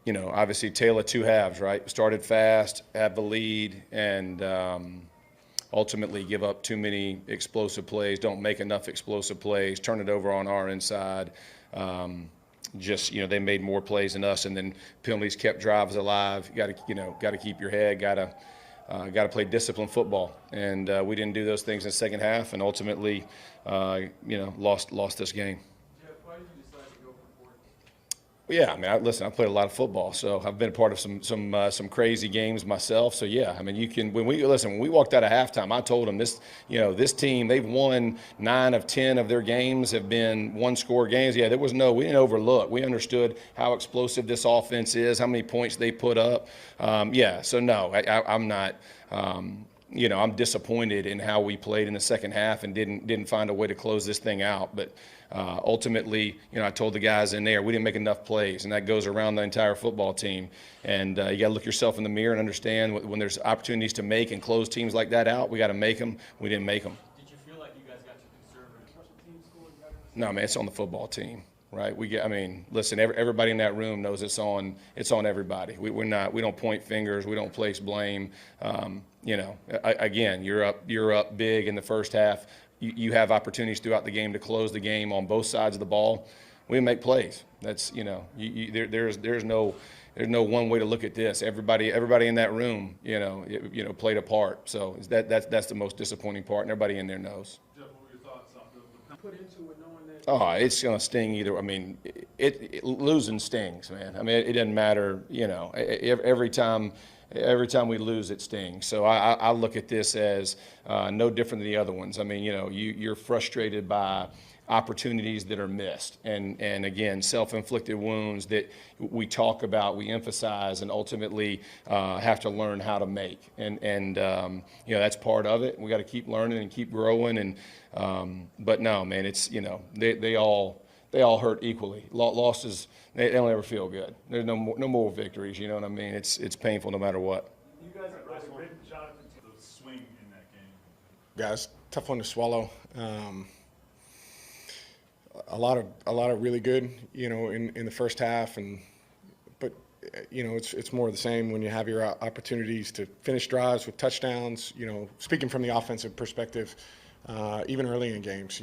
obviously tale of two halves, right? Started fast, have the lead, and ultimately give up too many explosive plays, don't make enough explosive plays, turn it over on our inside. They made more plays than us, and then penalties kept drives alive. Got to keep your head, got to play disciplined football, and we didn't do those things in the second half, and ultimately, lost this game. Jeff, why did you decide to go for 4? Yeah, I mean, I played a lot of football, so I've been a part of some crazy games myself. So yeah, I mean, when we walked out of halftime, I told them this team, they've won 9 of 10 of their games have been one-score games. Yeah, we didn't overlook. We understood how explosive this offense is, how many points they put up. So no, I'm not. I'm disappointed in how we played in the second half and didn't find a way to close this thing out. But ultimately, I told the guys in there we didn't make enough plays, and that goes around the entire football team. And you got to look yourself in the mirror and understand when there's opportunities to make and close teams like that out, we got to make them. We didn't make them. Did you feel like you guys got too conservative? Special teams scoring better? No, man, it's on the football team, right? Listen, everybody in that room knows it's on everybody. We don't point fingers, we don't place blame. Again, you're up big in the first half. You have opportunities throughout the game to close the game on both sides of the ball. We make plays. That's there's no one way to look at this. Everybody in that room, played a part. So that's the most disappointing part, and everybody in there knows. Jeff, what were your thoughts off the put into it, knowing that? Oh, it's going to sting either. I mean, losing stings, man. I mean, it doesn't matter. Every time we lose, it stings. So I look at this as no different than the other ones. I mean, you're frustrated by opportunities that are missed, and again, self-inflicted wounds that we talk about, we emphasize, and ultimately have to learn how to make. And that's part of it. We got to keep learning and keep growing. And but no, man, it's they all hurt equally. Losses, they don't ever feel good. There's no more victories. You know what I mean? It's painful no matter what. You guys have really written Jonathan to the swing in that game. Guys, tough one to swallow. A lot of really good, in the first half, but it's more of the same when you have your opportunities to finish drives with touchdowns. Speaking from the offensive perspective, even early in games,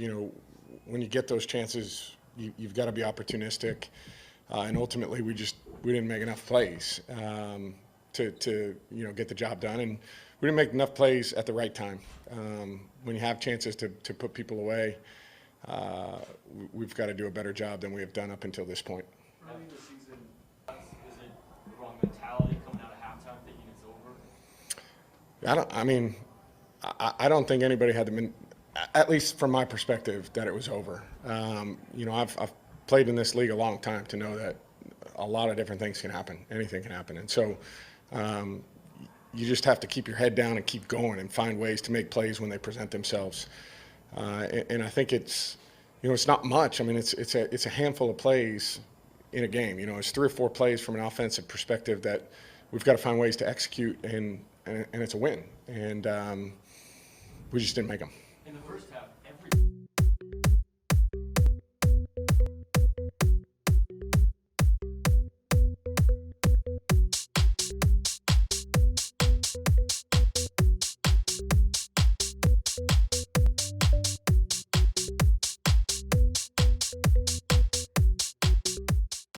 when you get those chances, you've got to be opportunistic, and ultimately we didn't make enough plays to get the job done, and we didn't make enough plays at the right time. When you have chances to put people away, we've got to do a better job than we have done up until this point. Early in the season, is it the wrong mentality coming out of halftime thinking it's over? I don't think anybody had at least from my perspective, that it was over. I've played in this league a long time to know that a lot of different things can happen. Anything can happen. And so you just have to keep your head down and keep going and find ways to make plays when they present themselves. And I think it's not much. I mean, it's a handful of plays in a game. It's 3 or 4 plays from an offensive perspective that we've got to find ways to execute, and it's a win. And we just didn't make them. In the first